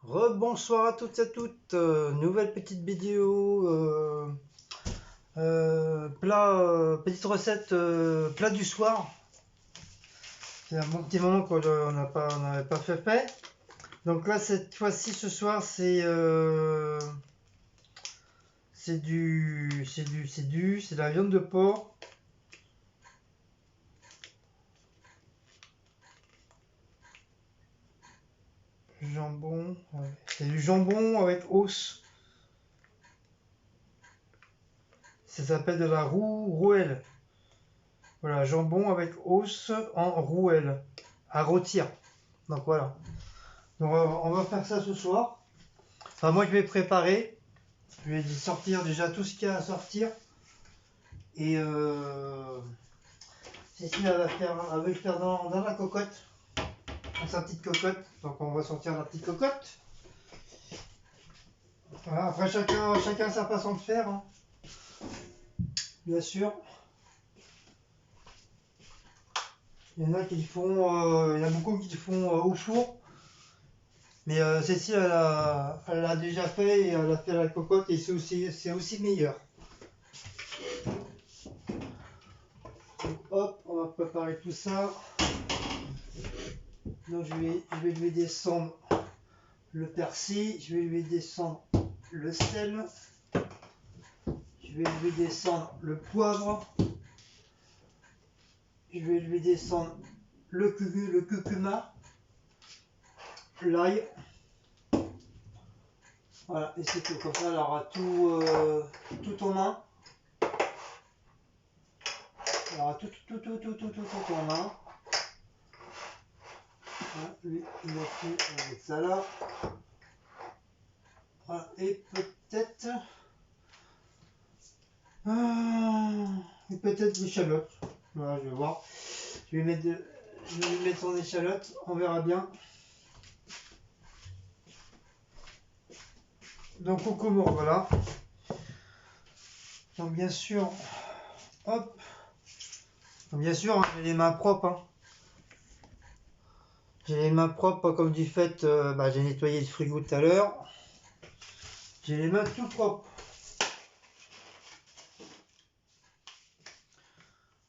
Rebonsoir à toutes et à toutes, nouvelle petite vidéo, petite recette, plat du soir. C'est un bon petit moment qu'on n'avait pas fait. Donc là cette fois-ci ce soir c'est de la viande de porc. Jambon, ouais. C'est du jambon avec os. Ça s'appelle de la rouelle. Voilà, jambon avec os en rouelle, à rôtir. Donc voilà. Donc on va faire ça ce soir. Enfin moi je vais préparer. Je vais sortir déjà tout ce qu'il y a à sortir. Et Cécile elle va le faire dans la cocotte. Dans sa petite cocotte. Donc on va sortir la petite cocotte. Voilà, après chacun sa façon de faire. Hein. Bien sûr. Il y en a qui font. Il y en a beaucoup qui font au four. Mais Cécile, elle l'a déjà fait et elle a fait la cocotte et c'est aussi meilleur. Donc, hop, on va préparer tout ça. Donc je vais lui descendre le persil, je vais lui descendre le sel, je vais lui descendre le poivre, je vais lui descendre le curcuma, l'ail. Voilà, et c'est tout. Comme ça, elle aura tout en main. Elle aura tout en main. Voilà, lui, il a fait avec ça là. Voilà, et peut-être l'échalote. Voilà, je vais voir. Je vais lui mettre son échalote, on verra bien. Donc concombre, voilà. Donc bien sûr, hop. Donc bien sûr, hein, j'ai les mains propres. Hein. J'ai les mains propres comme du fait, j'ai nettoyé le frigo tout à l'heure. J'ai les mains tout propres.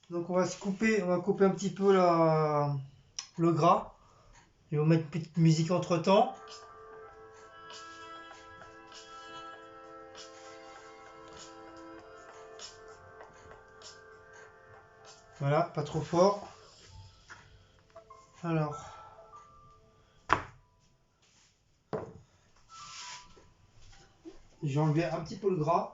Donc on va couper un petit peu le gras. Je vais vous mettre une petite musique entre temps. Voilà, pas trop fort. Alors. J'ai enlevé un petit peu le gras.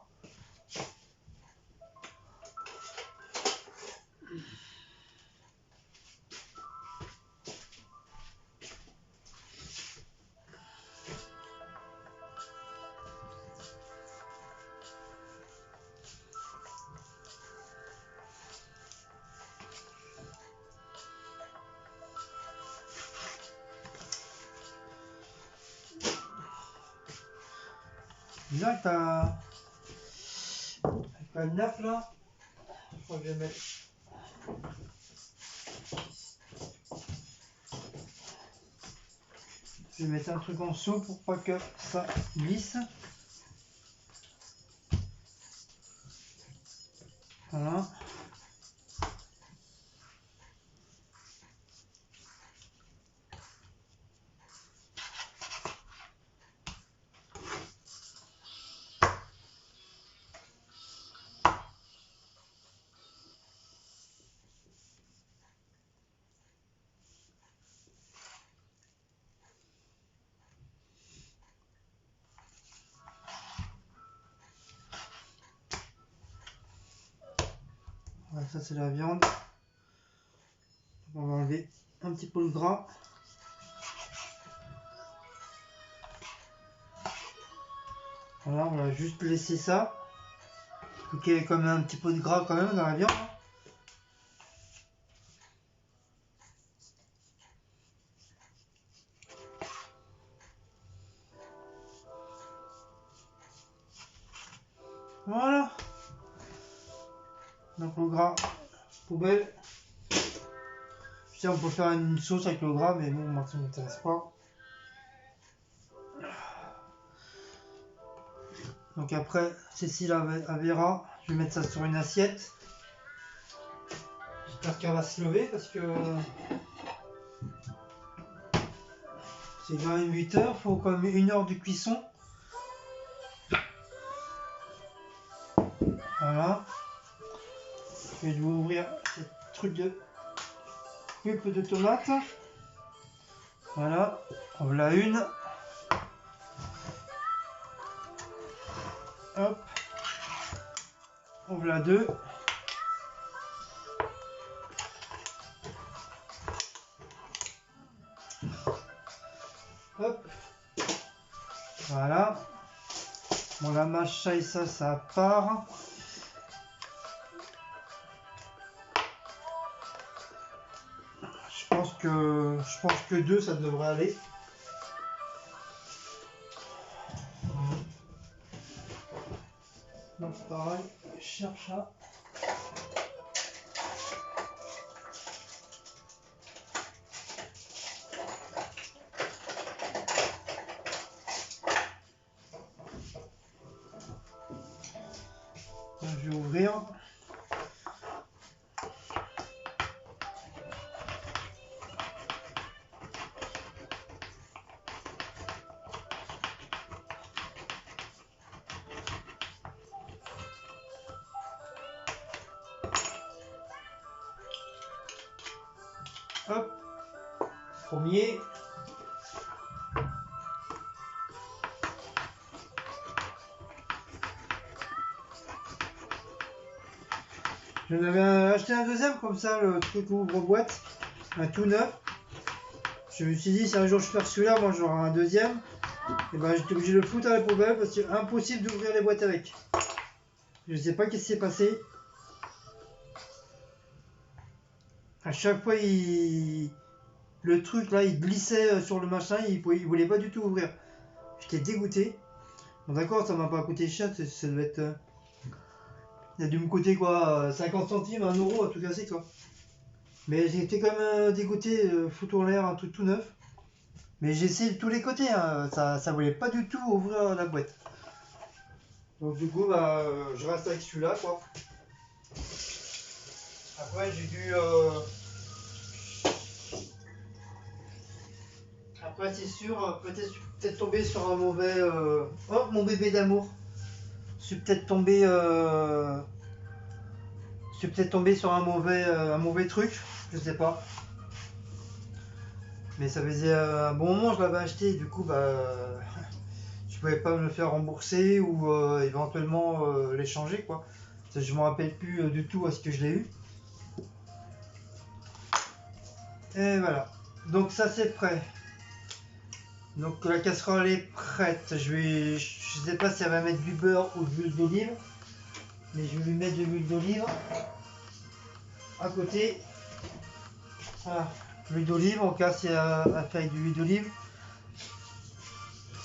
Là, t'as le neuf là. Je crois que je vais mettre. Je vais mettre un truc en dessous pour pas que ça glisse. Voilà. Voilà, ça c'est la viande. On va enlever un petit peu le gras. Voilà, on va juste laisser ça. Donc il y a quand même un petit peu de gras quand même dans la viande. Voilà. Donc le gras, poubelle. Je sais, on peut faire une sauce avec le gras, mais bon, moi ça ne m'intéresse pas. Donc après, Cécile verra. Je vais mettre ça sur une assiette. J'espère qu'elle va se lever parce que c'est quand même 8 heures. Il faut quand même 1 heure de cuisson. Voilà. Je vais vous ouvrir ce truc de pulpe de tomate. Voilà. On voilà une. Hop. On voilà deux. Hop. Voilà. Bon, la macha et ça part. Je pense que 2 ça devrait aller. Donc pareil, je cherche à. Je vais ouvrir. Hop, premier. J'en avais acheté un deuxième comme ça, le truc ouvre-boîte, un tout neuf. Je me suis dit, si un jour je perds celui-là, moi j'aurai un deuxième. Et ben j'étais obligé de le foutre à la poubelle parce que c'est impossible d'ouvrir les boîtes avec. Je sais pas qu'est-ce qui s'est passé. À chaque fois, le truc là, il glissait sur le machin, il voulait pas du tout ouvrir. J'étais dégoûté. Bon, d'accord, ça m'a pas coûté cher, ça devait être. Il a dû me coûter quoi, 50 centimes, 1 euro à tout casser quoi. Mais j'étais quand même dégoûté, foutre en l'air un truc tout neuf. Mais j'ai essayé de tous les côtés, hein, ça voulait pas du tout ouvrir la boîte. Donc du coup, bah, je reste avec celui-là quoi. Après, j'ai dû. Après, c'est sûr, peut-être tomber sur un mauvais. Oh, mon bébé d'amour. Je suis peut-être tombé. Je suis peut-être tombé sur un mauvais truc, je sais pas. Mais ça faisait un bon moment que je l'avais acheté, du coup, bah. Je pouvais pas me le faire rembourser ou éventuellement l'échanger quoi. Je me rappelle plus du tout à ce que je l'ai eu. Et voilà. Donc ça c'est prêt. Donc la casserole est prête. Je sais pas si elle va mettre du beurre ou de l'huile d'olive. Mais je vais lui mettre de l'huile d'olive à côté. Voilà. L'huile d'olive, en cas si elle fait avec de l'huile d'olive.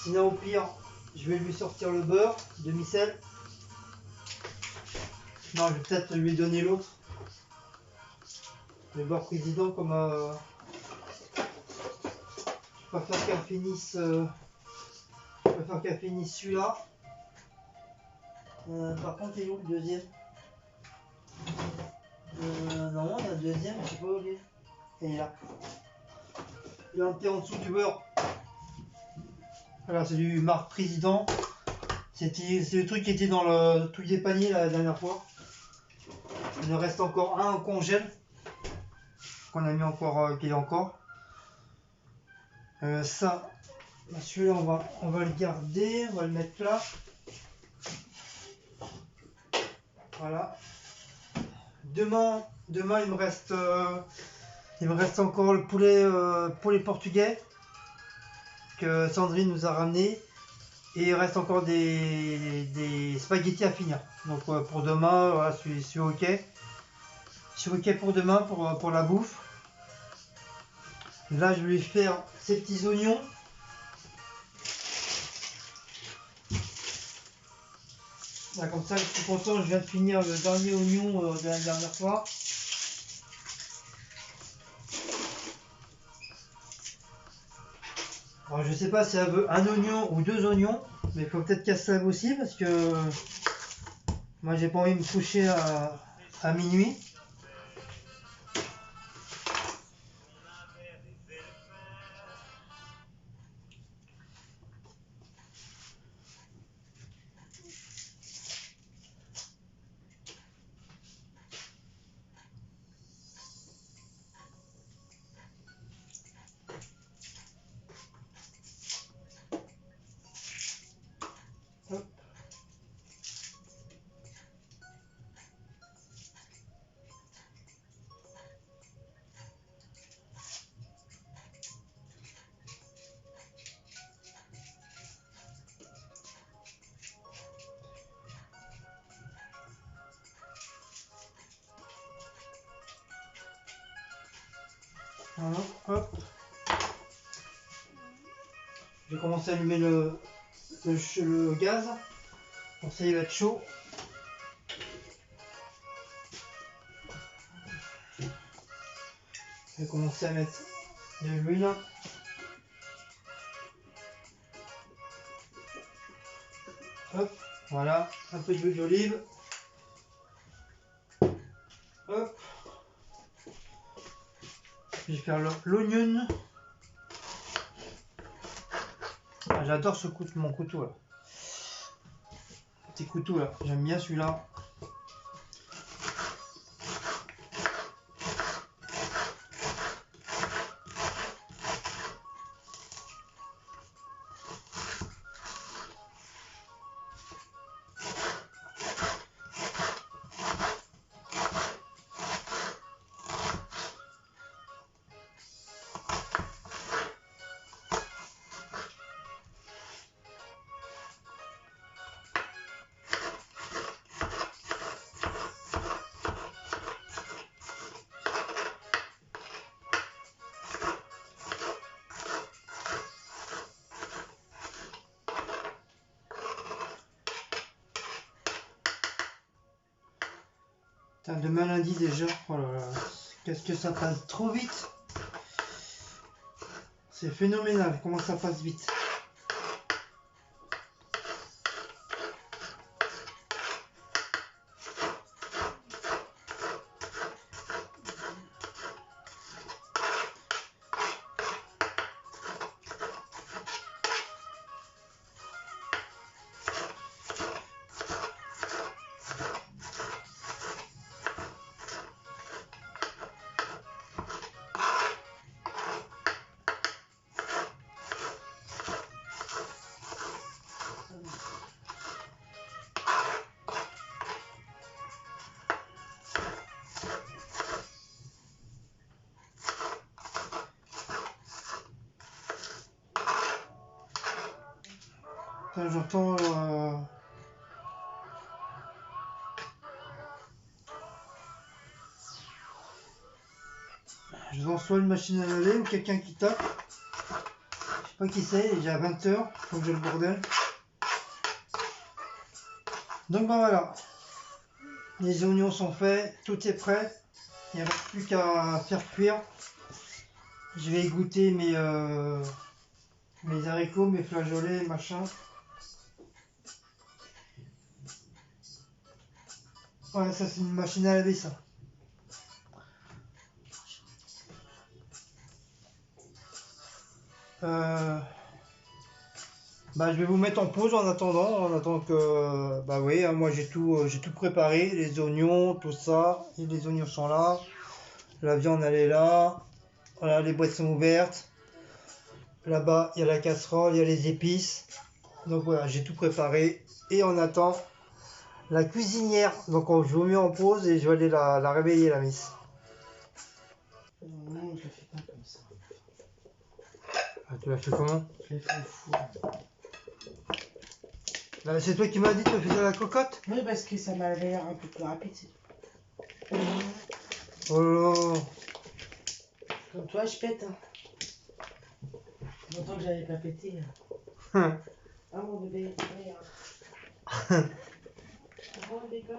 Sinon au pire, je vais lui sortir le beurre demi-sel. Non, je vais peut-être lui donner l'autre. Le beurre président comme je préfère qu'elle finisse celui-là. Par contre, il est où le deuxième? Non, il y a le deuxième, je sais pas où il est. Il est là. Il est un petit en dessous du beurre. Voilà, c'est du marque président. C'est le truc qui était dans le truc des paniers la dernière fois. Il en reste encore un en congèle. Qu'on a mis encore, qui est encore. Ça, celui-là on va le garder, on va le mettre là. Voilà. Demain il me reste encore le poulet portugais que Sandrine nous a ramené. Et il reste encore des spaghettis à finir. Donc pour demain, voilà, je suis ok. Je suis ok pour demain pour la bouffe. Là je vais lui faire ces petits oignons. Là, comme ça je suis content, je viens de finir le dernier oignon de la dernière fois. Alors je sais pas si elle veut un oignon ou 2 oignons. Mais il faut peut-être qu'elle se lève aussi parce que moi j'ai pas envie de me coucher à minuit. Hop. Voilà, hop. Je vais commencer à allumer le gaz. Bon, ça il va être chaud. Je vais commencer à mettre de l'huile. Hop, voilà, un peu d'huile d'olive. Hop. Je vais faire l'oignon. Ah, j'adore mon couteau là. Petit couteau là, j'aime bien celui-là. Putain, demain lundi déjà. Oh là là, qu'est-ce que ça passe trop vite. C'est phénoménal comment ça passe vite. J'entends je vends soit une machine à laver ou quelqu'un qui tape. Je sais pas qui c'est, il est déjà 20h, faut que j'ai le bordel. Donc ben voilà, les oignons sont faits, tout est prêt. Il n'y a plus qu'à faire cuire. Je vais égoutter mes haricots, mes flageolets, machin. Ouais, ça c'est une machine à laver ça. Bah, je vais vous mettre en pause en attendant que... Bah oui, hein, moi j'ai tout préparé, les oignons, tout ça. Et les oignons sont là. La viande elle est là. Voilà, les boîtes sont ouvertes. Là-bas, il y a la casserole, il y a les épices. Donc voilà, j'ai tout préparé. Et on attend la cuisinière. Donc je vous mets en pause et je vais aller la réveiller, la miss. Non, je la fais pas comme ça. Ah, tu l'as fait comment? Je l'ai fait au four. Bah, c'est toi qui m'as dit que tu faisais la cocotte? Oui, parce que ça m'a l'air un peu plus rapide. Oh là là. Comme toi, je pète. Hein. Longtemps que j'avais pas pété. Hum. Ah, mon bébé, regarde. Bon, on déconne.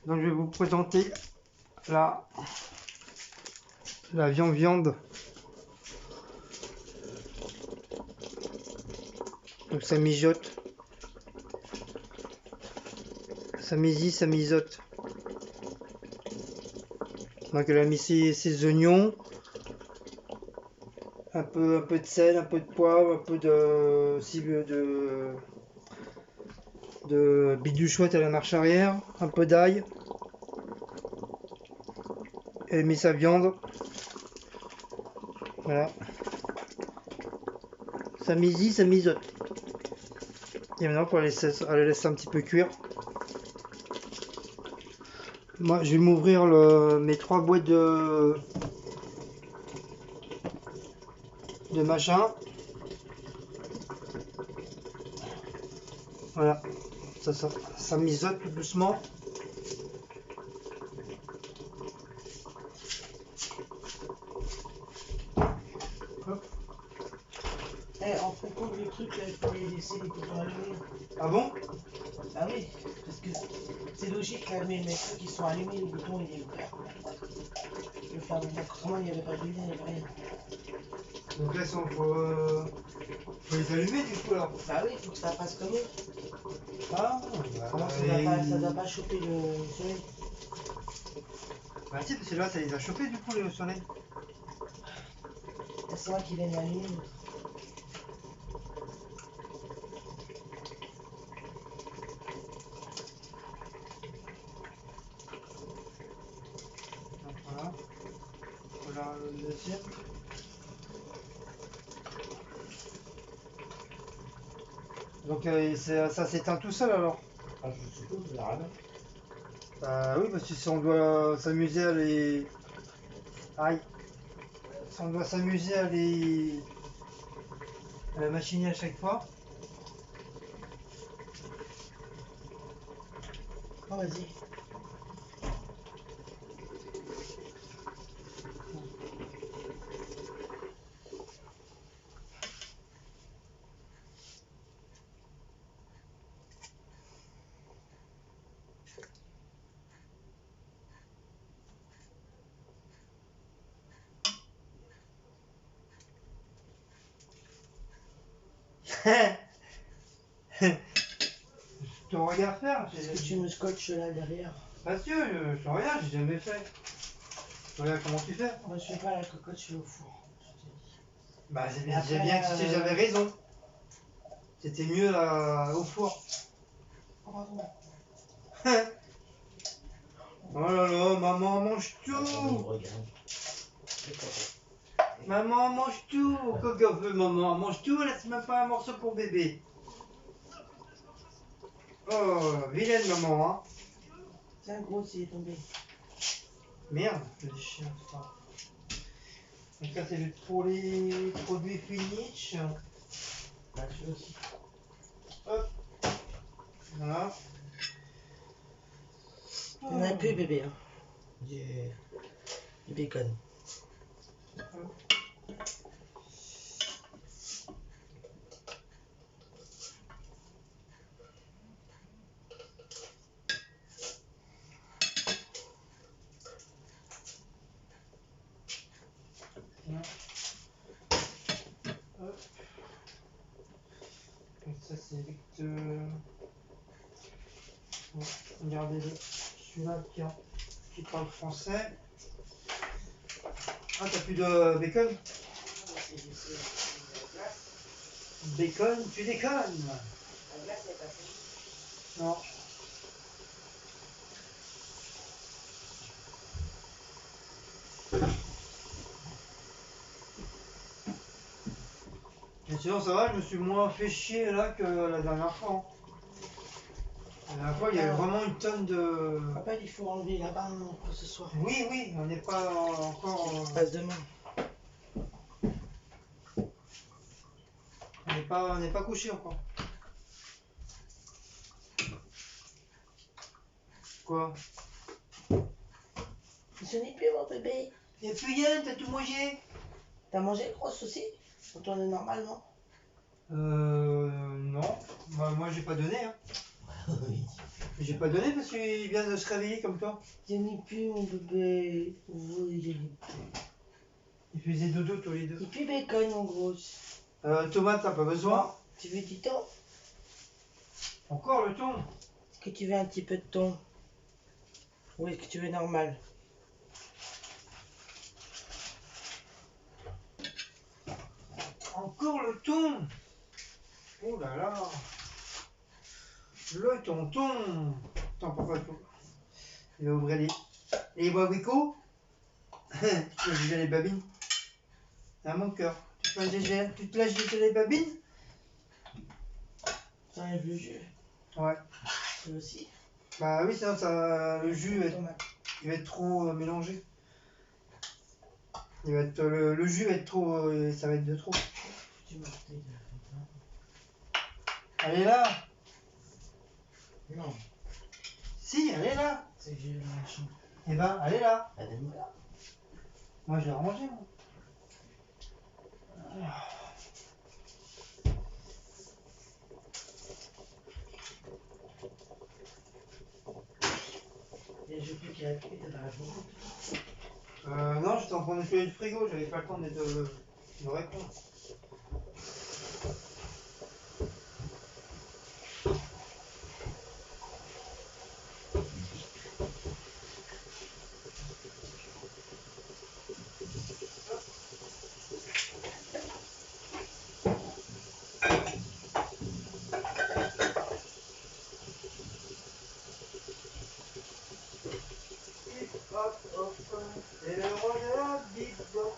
Donc je vais vous présenter la viande Donc ça mijote. Ça mésille, ça mijote. Donc elle a mis ses oignons. Un peu de sel, un peu de poivre, un peu de bidou chouette à la marche arrière, un peu d'ail. Elle a mis sa viande. Voilà. Ça mésille, ça mijote. Et maintenant, pour la laisser un petit peu cuire. Moi, je vais m'ouvrir mes 3 boîtes de machin. Voilà. Ça mijote tout doucement. En fonction du truc, là, il faut les laisser les boutons allumés. Ah bon? Ah oui, parce que c'est logique, là, mais mes trucs, ils sont allumés, les boutons, il est ouvert. Je vais faire le temps, autrement, il n'y avait pas de lumière, il n'y avait rien. Donc là, faut les allumer du coup alors. Bah oui, il faut que ça passe comme eux. Ah, Comment ça doit pas choper le soleil. Bah si, parce que là, ça les a chopés du coup le soleil. C'est moi qui viens l'allumer. Donc voilà. Voilà le deuxième. Donc ça s'éteint tout seul alors? Ah, je suppose, je la ramène. Bah oui, parce que si on doit s'amuser à les... Aïe. Si on doit s'amuser à la machiner à chaque fois. Oh, vas-y. Tu regardes faire? Est-ce que tu me scotches là derrière? Monsieur, je regarde, j'ai jamais fait. Regarde comment tu fais. Moi, je fais pas la cocotte, je suis au four. Bah j'ai bien Après, que j'avais raison. C'était mieux au four. Bravo. Oh là là, maman mange tout. Maman mange tout. Qu'est-ce veut maman mange tout, elle laisse même pas un morceau pour bébé. Oh, vilaine maman, hein. Tiens, gros, s'il est tombé. Merde, je déchire ça. Donc ça c'est pour les produits finis. Bah, je aussi. Hop. Voilà. Il y en a plus, bébé. Hein. Du bacon. Hop. Donc ça c'est vite. Bon, regardez celui-là qui parle français. Ah, t'as plus de bacon? Bacon, tu déconnes? La glace est passée. Non. Mais sinon ça va, je me suis moins fait chier là que la dernière fois. Hein. La dernière fois il y avait vraiment une tonne de... Papa, il faut enlever là-bas pour ce soir. Oui, oui, on n'est pas encore... Passe demain. On n'est pas couché encore. Quoi? Ce n'est plus mon bébé. Y'a plus rien, t'as tout mangé? T'as mangé grosse aussi? On tourne normalement. Non. Bah, moi j'ai pas donné. Hein. Oui. J'ai pas donné parce qu'il vient de se réveiller comme toi. Je n'ai plus mon bébé. Oui, je n'ai plus. Ils faisaient dodo tous les deux. Et puis bacon, mon gros. Tomate, t'as pas besoin? Tu veux du thon? Encore le thon? Est-ce que tu veux un petit peu de thon? Ou est-ce que tu veux normal? Encore le thon? Oh là là! Le tonton! Attends, pourquoi tout? Il va ouvrir les bois-wicots? Tu te laisses déjà les babines? Ah, mon cœur. Tu te laisses déjà les babines? Ça enlève le jus. Ouais. Ça aussi. Bah oui, sinon ça, le jus Tomate. il va être trop mélangé. Le jus va être trop, ça va être de trop. Tu m'as fait Elle est là? Non. Si, elle est là. C'est que j'ai eu la chambre. Eh ben, elle est là. Ah, donne-moi là. Moi, je l'ai rangée, moi. Et je peux qu'il y a plus de la journée. Non, j'étais en train de nettoyer le frigo, j'avais pas le temps de répondre. Hop, hop, c'est le roi de la bebop.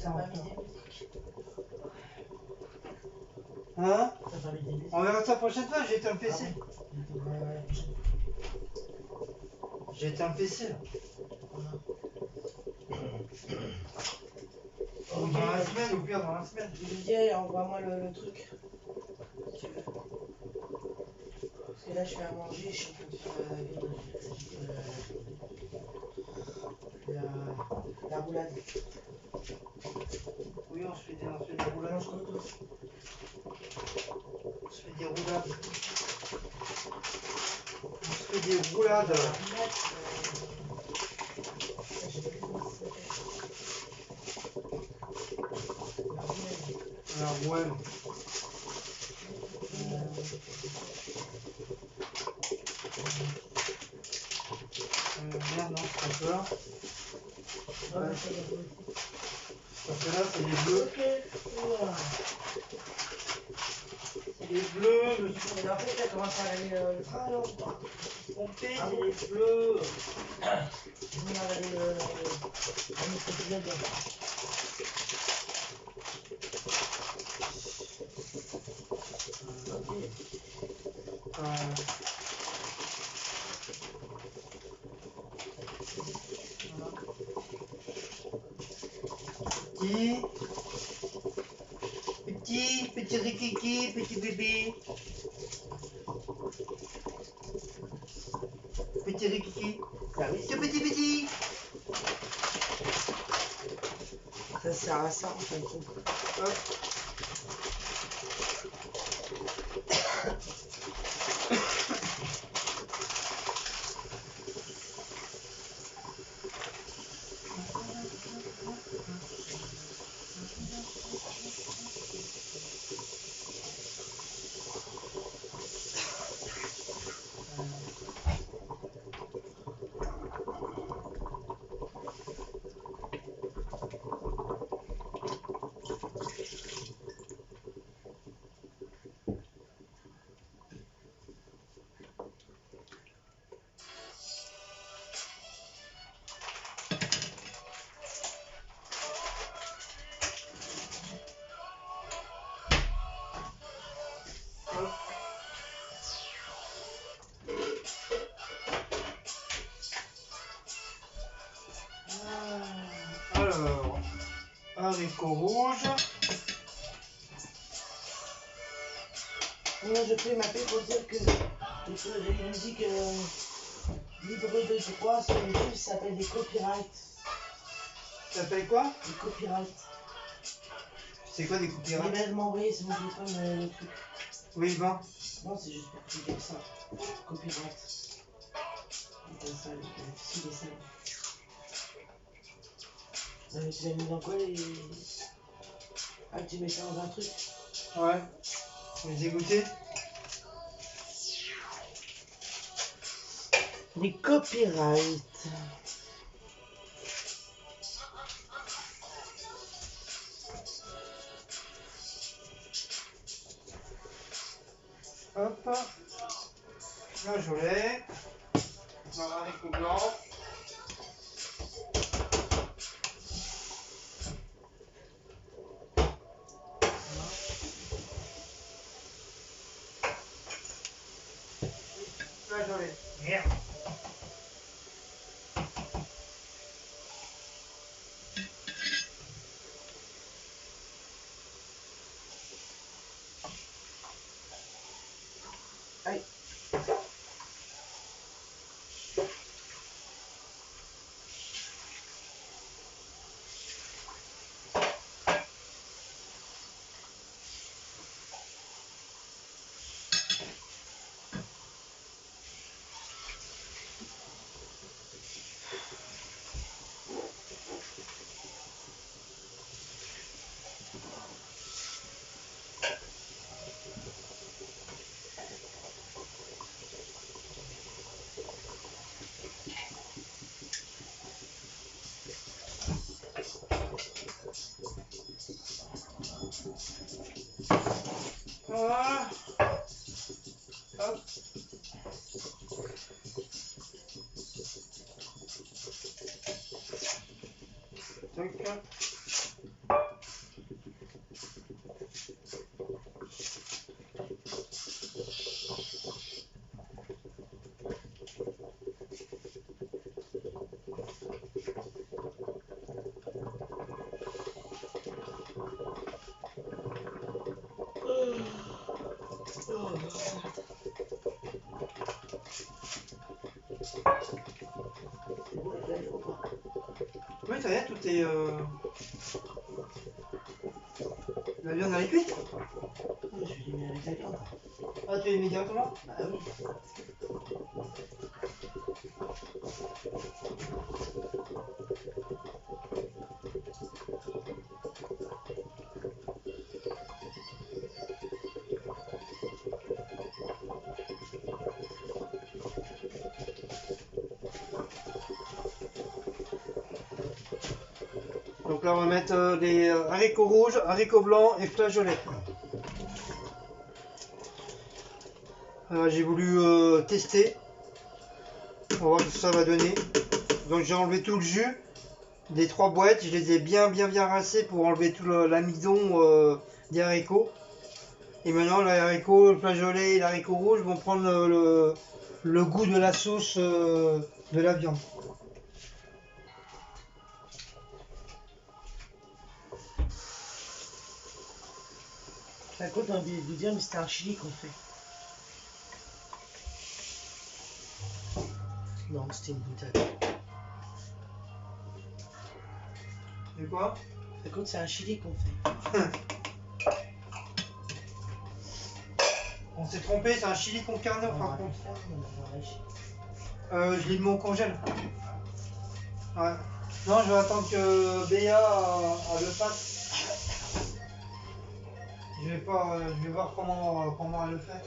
Ça va mis des musiques. Hein? Ça va mis des musiques. On verra ça la prochaine fois, j'ai éteint le PC. Ouais. J'ai éteint le PC là. Ou dans la semaine, au pire dans la semaine. Je lui dis, envoie-moi le truc. Si tu veux. Parce que là, je fais à manger, je suis en train de faire la roulade. Oui, on se fait des roulades. Mange comme toi. On se fait des roulades. On se fait des roulades. Alors, ouais. Merde, non, c'est un peu là. Ouais. Parce que là, c'est les bleus. C'est les bleus, monsieur. Et en fait, elle commence à aller le train alors. Pompé, c'est les bleus. On va aller notre épisode. Petit rikiki, petit bébé. Petit rikiki. Bah oui, C'est petit. ça sert à ça en fin de compte. Hop. haricots rouges. Moi, je fais ma paix pour dire que les musiques libres de droit sur YouTube, ça s'appelle des copyrights. Ça s'appelle quoi? Des copyrights. C'est quoi des Je copyrights? vais m'envoyer sur mon téléphone le truc. Oui, ben. Non, c'est juste pour que tu dises ça. Copyright. C'est ça, c'est ça. Tu l'as mis dans quoi les... Ah, tu mets ça dans un truc? Ouais. Les écouter? Les copyrights. Hop. Là, je l'ai. Dans l'haricot blanc. Là, je l'ai. Merde. Aïe. Voilà. Hop. Tac. Oui, ça y est, tout est. La viande elle est cuite? Je l'ai mis avec la viande. Ah, tu l'as mis directement? Bah oui. Donc là, on va mettre des haricots rouges, haricots blancs et flageolets. J'ai voulu tester pour voir ce que ça va donner. Donc j'ai enlevé tout le jus des 3 boîtes, je les ai bien rincés pour enlever tout l'amidon des haricots. Et maintenant les haricots, le flageolet et l'haricot rouge vont prendre le goût de la sauce de la viande. Par contre, on envie de dire, mais c'était un chili qu'on fait. Non, c'était une boutade. C'est quoi? Par contre, c'est un chili qu'on fait. On s'est trompé, c'est un chili con carne par contre. Je l'ai mis au congèle. Ouais. Non, je vais attendre que Béa le fasse. Je vais voir comment elle le fait.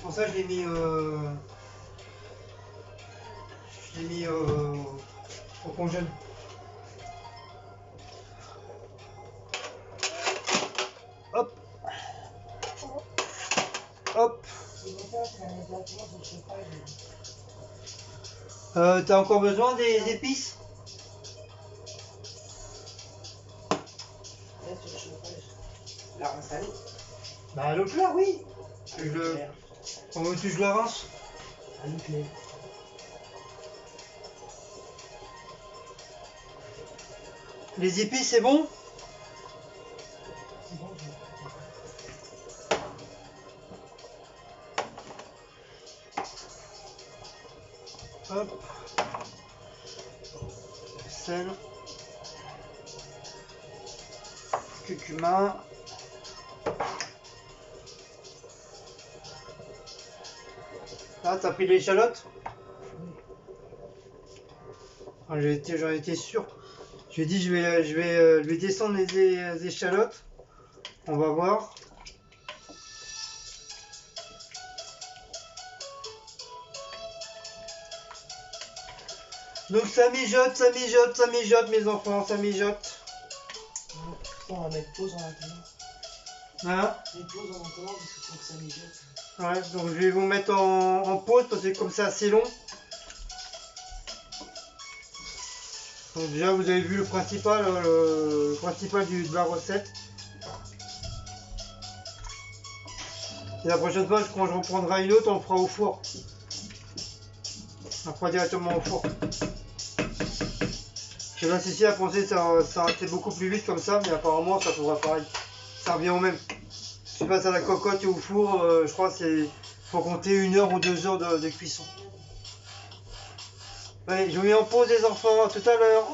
Pour ça, je l'ai mis au congèle. Hop. Hop. T'as encore besoin des épices? La rince à l'eau. Bah l'eau claire, oui. Comment veux-tu que je la rince? À l'eau claire. Les épices, c'est bon? C'est bon, Hop. Sel. Curcuma. Ah, t'as pris de l'échalote? Ah, j'en étais sûr. Je lui ai dit, je vais lui descendre les échalotes. On va voir. Donc ça mijote, ça mijote, ça mijote, mes enfants, ça mijote. on va mettre pause en attendant. Hein? Mettre pause en attendant parce qu'il faut que ça mijote. Ouais, donc je vais vous mettre en pause parce que comme c'est assez long. Donc déjà vous avez vu le principal de la recette. Et la prochaine fois quand je reprendrai une autre, on le fera au four. On le fera directement au four. Je sais pas si a pensé que ça aurait été beaucoup plus vite comme ça, mais apparemment ça faudra pareil. Ça revient au même. Je passe à la cocotte et au four, je crois qu'il faut compter 1 heure ou 2 heures de cuisson. Allez, je vous mets en pause les enfants, à tout à l'heure.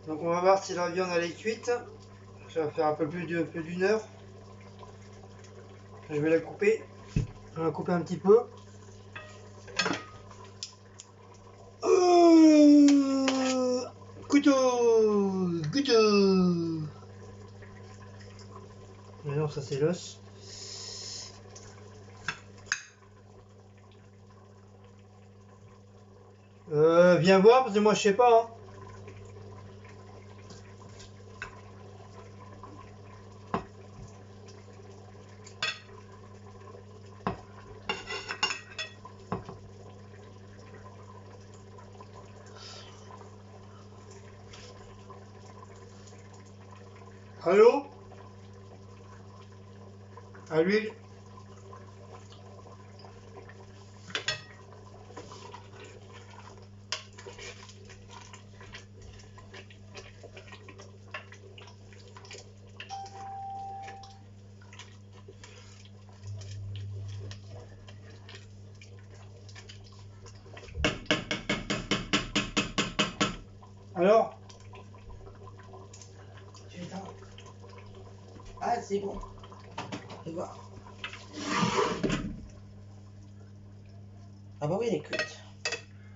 Donc on va voir si la viande elle est cuite. Ça va faire un peu plus d'1 heure. Je vais la couper. On va la couper un petit peu. Couteau. Mais non, ça c'est l'os. Viens voir parce que moi je sais pas. Hein. Allô? À l'huile? Alors? Tu éteins. Ah, c'est bon. Fais voir. Ah bah oui, elle est cuite.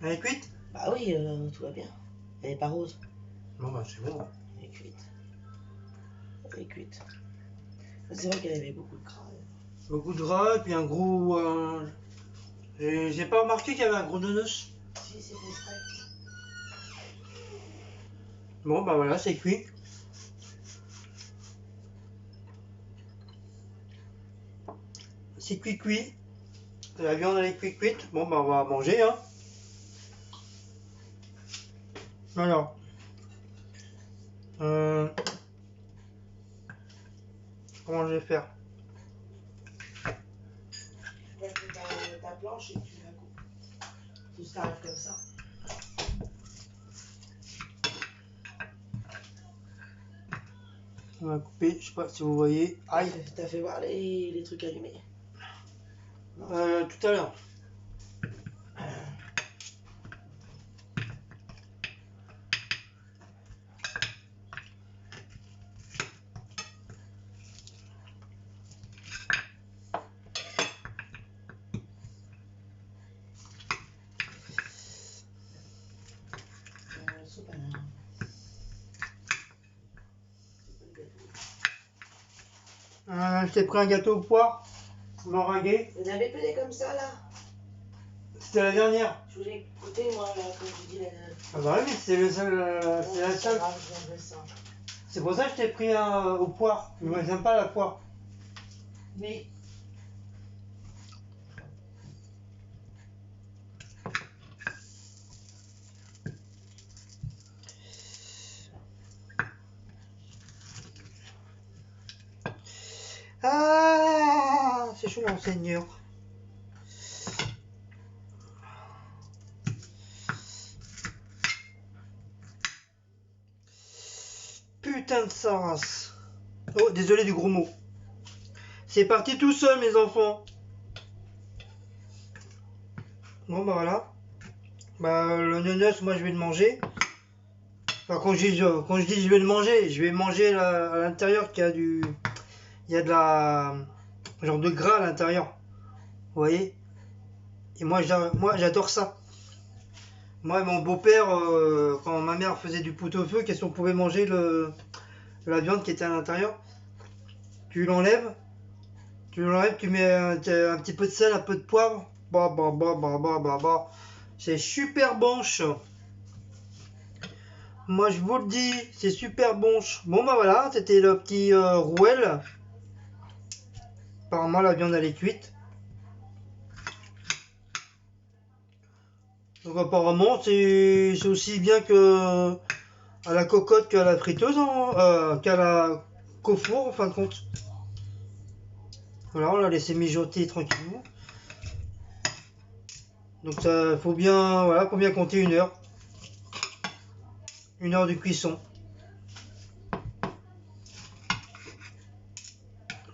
Elle est cuite? Bah oui, tout va bien. Elle est pas rose. Bon bah c'est bon. Elle est cuite. Elle est cuite. C'est vrai qu'elle avait beaucoup de gras. Beaucoup de gras et puis un gros... J'ai pas remarqué qu'il y avait un gros nonos. Si, c'est fait exprès. Bon bah voilà, c'est cuit. C'est cuit. La viande elle est cuite. Bon bah on va manger hein. Alors. Comment je vais faire? Tu vas faire ta planche et tu la coupes. Si ça arrive comme ça. On va couper, je sais pas si vous voyez. Aïe. T'as fait voir les trucs allumés? Tout à l'heure. Je t'ai pris un gâteau aux poires, meringué. Vous avez plus des comme ça là? C'était la dernière. Je voulais écouter moi là, comme tu dis la dernière. Ah bah oui, c'est la seule. C'est pour ça que je t'ai pris un aux poires. Moi j'aime pas la poire. Oui. Ah, c'est chaud mon seigneur. putain de sa race. Oh, désolé du gros mot. C'est parti tout seul, mes enfants. Bon, bah voilà. Bah, le nonos, moi, je vais le manger. Enfin, quand je dis je vais le manger, je vais manger à l'intérieur qu'il y a du... Il y a de la... genre de gras à l'intérieur. Vous voyez? Et moi, j'adore ça. Moi, mon beau-père, quand ma mère faisait du pot-au-feu, qu'est-ce qu'on pouvait manger la viande qui était à l'intérieur? Tu l'enlèves, tu mets un petit peu de sel, un peu de poivre. Bah. C'est super bon. Moi, je vous le dis, c'est super bon. Bon, bah voilà, c'était le petit rouelle. Apparemment, la viande, elle est cuite. Donc, apparemment, c'est aussi bien que à la cocotte qu'à la friteuse, hein, qu'au four, en fin de compte. Voilà, on l'a laissé mijoter tranquillement. Donc, ça faut bien, voilà, faut bien compter 1 heure. 1 heure de cuisson.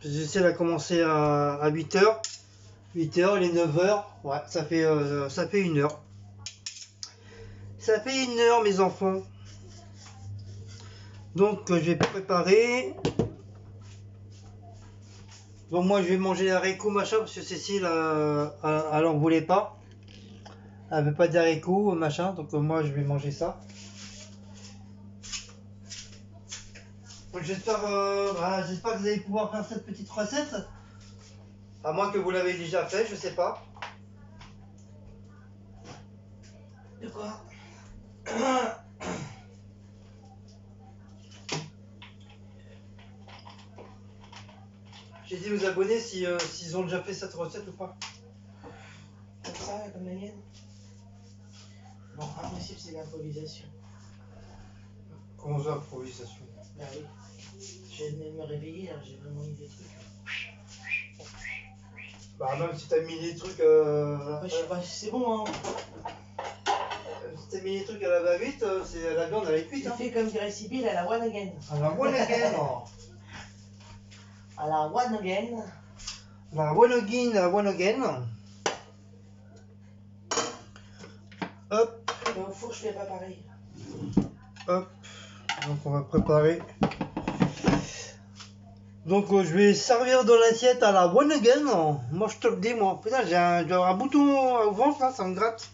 J'essaie de commencer à 8 heures. 8 heures, il est 9 heures. Ouais, ça fait 1 heure. Ça fait 1 heure, mes enfants. Donc, je vais préparer. Donc, moi, je vais manger les haricots, machin, parce que Cécile, elle en voulait pas. Elle veut pas d'haricots, machin. Donc, moi, je vais manger ça. J'espère que vous allez pouvoir faire cette petite recette. À moins que vous l'avez déjà fait, je sais pas. De quoi? J'ai dit aux abonnés s'ils ont déjà fait cette recette ou pas. Comme ça, comme la mienne? Non, impossible, c'est l'improvisation. Comment ça, improvisation? Bah oui. Je venais de me réveiller, alors j'ai vraiment mis des trucs. Bah même si t'as mis des trucs... c'est bon, hein. Si t'as mis des trucs à la va-vite, c'est la viande elle est cuite. Tu Hein. fais comme dirait Sibyl à la one again. À la one again. À la one again. La one again. Hop. Mais au four, je fais pas pareil. Hop. Donc on va préparer. Donc je vais servir dans l'assiette à la one again. Moi je te le dis moi. Putain j'ai un bouton au ventre là, ça me gratte.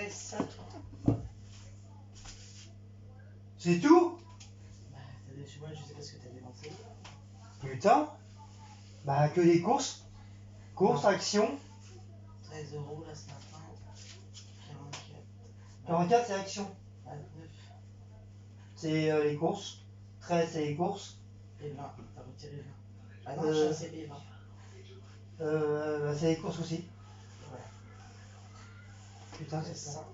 Ça. C'est tout? Bah, moi je sais pas ce que t'as dépensé. Putain. Bah que des courses. Courses, action. 13 € là ce matin. 44. 44 c'est action. 29. C'est les courses. 13 c'est les courses. Et 20. T'as retiré 20. Ah non, j'ai un CB 20. Bah, c'est les courses aussi. Voilà. Putain c'est ça.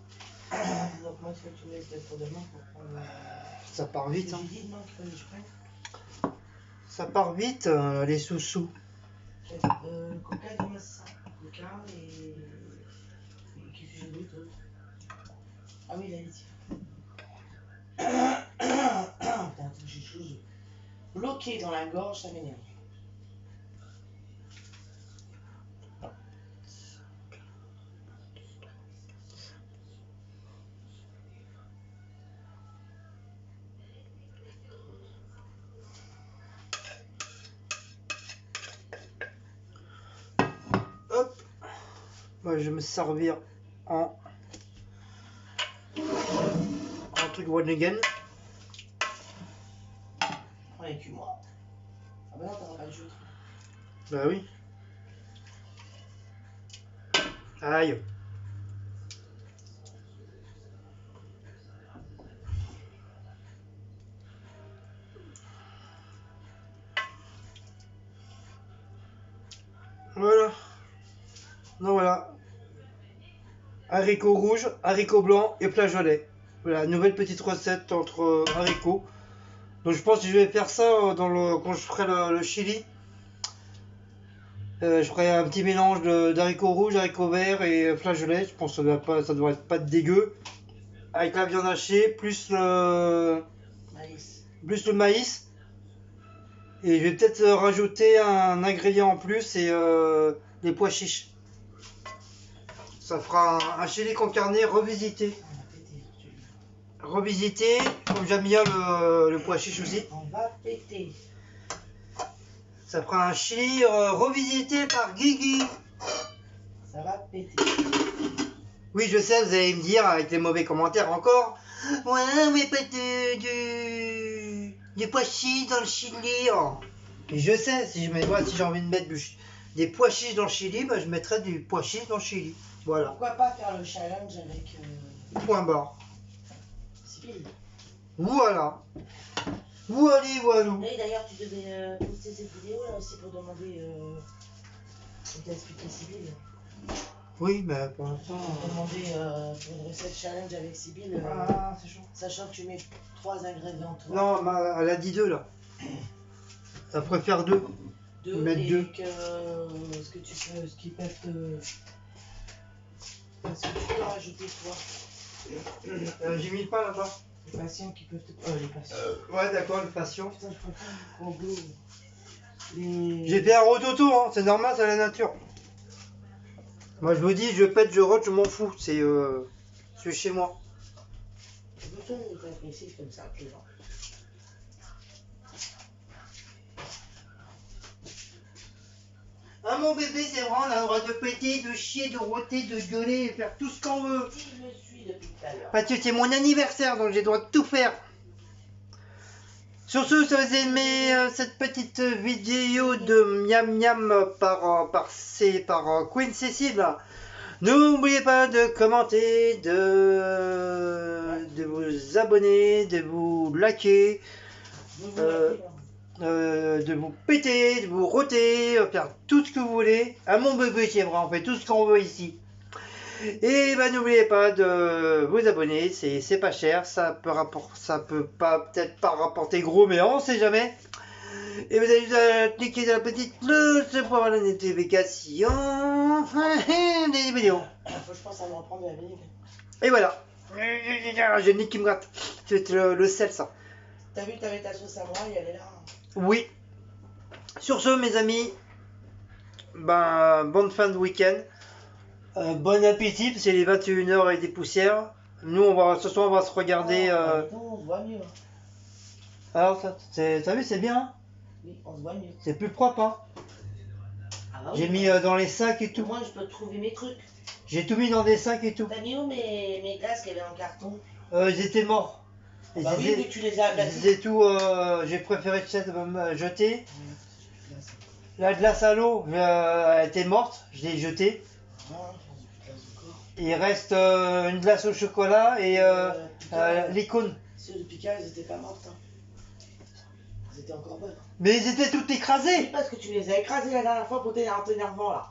Donc moi il faut que tu me laisses peut-être pour demain pour prendre. Ça part vite. Hein. J'ai dit demain qu'il fallait que je prenne. Ça part vite les sous-sous. Coca, dis-moi ça. Coca et. Qu'est-ce que j'ai oublié d'autre? Ah oui, la litière. Putain, j'ai des choses bloquées dans la gorge, ça m'énerve. Hop. Moi, je vais me servir en truc one again. Avec moi. Ah bah non, t'auras pas le jeu. Bah oui. Aïe. Voilà. Donc voilà. Haricots rouges, haricots blancs et flageolets. Voilà, nouvelle petite recette entre haricots. Donc je pense que je vais faire ça quand je ferai le chili. Je ferai un petit mélange d'haricots rouges, haricots verts et flageolets. Je pense que ça doit être pas dégueu. Avec la viande hachée, plus le maïs. Et je vais peut-être rajouter un ingrédient en plus, c'est les pois chiches. Ça fera un chili con carne revisité. Revisité, comme j'aime bien le pois chiche aussi. On va péter. Ça fera un chili revisité par Guigui. Ça va péter. Oui, je sais, vous allez me dire avec les mauvais commentaires encore. Ouais, mais pas des pois chiches dans le chili. Oh. Et je sais, si j'ai envie de mettre des pois chiches dans le chili, bah, je mettrai du pois chiches dans le chili. Voilà. Pourquoi pas faire le challenge avec Point barre. Sibylle. Voilà. Voilà. Et d'ailleurs, tu devais poster cette vidéo là aussi pour demander. Pour t'expliquer Sibylle. Oui, mais pour l'instant. Pour demander pour une recette challenge avec Sibylle. Ah, c'est chaud. Sachant que tu mets 3 ingrédients. Toi. Non, elle a dit 2 là. Elle préfère 2. Mettre Et 2. que ce qu'ils peuvent te. Est-ce que tu peux rajouter toi J'ai mis le pain là-bas. les patients qui peuvent te. Les patients. Ouais, d'accord, le patient. Putain, je préfère le gros bleu. J'ai fait un rototo, hein. C'est normal, c'est la nature. Moi je vous dis, je pète, je rote, je m'en fous. C'est chez moi. Je veux faire une réfléchisse comme ça, les gens. Ah mon bébé, c'est vrai, on a le droit de péter, de chier, de roter, de gueuler et faire tout ce qu'on veut. Si je le suis depuis tout à l'heure. Parce que c'est mon anniversaire, donc j'ai le droit de tout faire. Sur ce, si vous avez aimé cette petite vidéo de Miam Miam par Queen Cécile, n'oubliez pas de commenter, de vous abonner, de vous liker, de vous péter, de vous roter, faire tout ce que vous voulez. À mon bébé, c'est vrai, on fait tout ce qu'on veut ici. Et bah, n'oubliez pas de vous abonner, c'est pas cher, ça peut peut-être pas rapporter gros, mais on sait jamais. Et vous allez juste cliquer sur la petite cloche pour avoir la notification des vidéos. Faut que je pense à me reprendre de la vinyle. Et voilà. J'ai le nez qui me gratte. C'est le sel, ça. T'as vu, t'avais ta sauce à moi, elle est là. Oui. Sur ce, mes amis, ben, bonne fin de week-end. Bon appétit, parce que c'est les 21h et des poussières. Nous, ce soir, on va se regarder. On se voit mieux. Alors, t'as vu, c'est bien. Hein, Oui, on se voit mieux. c'est plus propre. Hein. Ah bah oui. J'ai mis dans les sacs et tout. Moi, je peux trouver mes trucs. J'ai tout mis dans des sacs et tout. T'as mis où mes glaces qui avaient en carton? Ils étaient morts. Ah bah oui, vu que tu les as glacés. Ils étaient tout. J'ai préféré jeter. La glace à l'eau, elle était morte. Je l'ai jetée. Il reste une glace au chocolat et l'icône. Ceux de Picard, ils étaient pas mortes. Hein. Ils étaient encore bonnes. Mais ils étaient toutes écrasées. Parce que tu les as écrasés la dernière fois pour t'énervant là.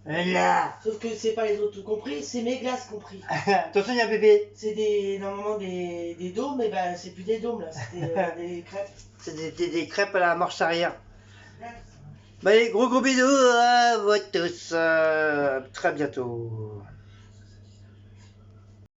Là. Sauf que c'est pas les autres tout compris, c'est mes glaces compris. Attention, il y a un bébé. C'est normalement des dômes, mais ben c'est plus des dômes là, c'était des crêpes. C'est des crêpes à la marche arrière. Bah, allez, gros bisous à vous tous. Très bientôt.